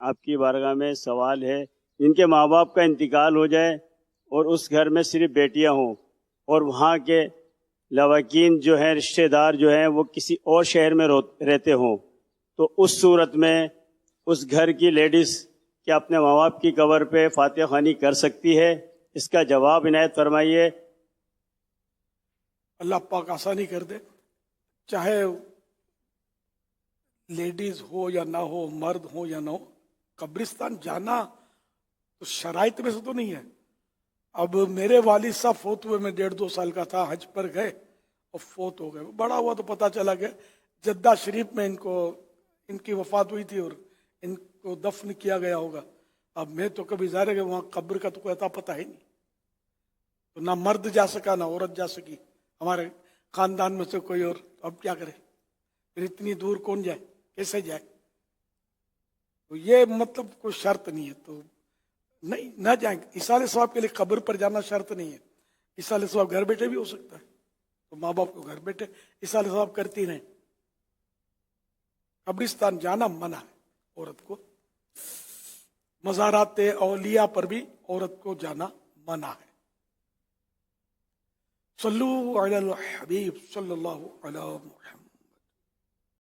آپ کی بارگاہ میں سوال ہے، جن کے ماں باپ کا انتقال ہو جائے اور اس گھر میں صرف بیٹیاں ہوں اور وہاں کے لواکین جو ہیں، رشتہ دار جو ہیں، وہ کسی اور شہر میں رہتے ہوں، تو اس صورت میں اس گھر کی لیڈیز کیا اپنے ماں باپ کی قبر پہ فاتحہ خوانی کر سکتی ہے؟ اس کا جواب عنایت فرمائیے۔ اللہ پاک آسانی کر دے، چاہے لیڈیز ہو یا نہ ہو، مرد ہو یا نہ ہو، قبرستان جانا تو شرائط میں سے تو نہیں ہے۔ اب میرے والد صاحب فوت ہوئے، میں 1.5-2 سال کا تھا، حج پر گئے اور فوت ہو گئے۔ بڑا ہوا تو پتہ چلا کہ جدہ شریف میں ان کی وفات ہوئی تھی اور ان کو دفن کیا گیا ہوگا۔ اب میں تو کبھی ظاہر ہے کہ وہاں قبر کا تو کوئی اتا پتہ ہی نہیں، تو نہ مرد جا سکا نہ عورت جا سکی ہمارے خاندان میں سے کوئی، اور اب کیا کرے؟ پھر اتنی دور کون جائے، کیسے جائے؟ تو یہ مطلب کوئی شرط نہیں ہے، تو نہیں نہ جائیں۔ ایصال ثواب کے لیے قبر پر جانا شرط نہیں ہے، ایصال ثواب گھر بیٹھے بھی ہو سکتا ہے، تو ماں باپ کو گھر بیٹھے ایصال ثواب کرتی رہیں۔ قبرستان جانا منع ہے عورت کو، مزارات اولیاء پر بھی عورت کو جانا منع ہے۔ صلو علی الحبیب صلی اللہ علیہ محمد۔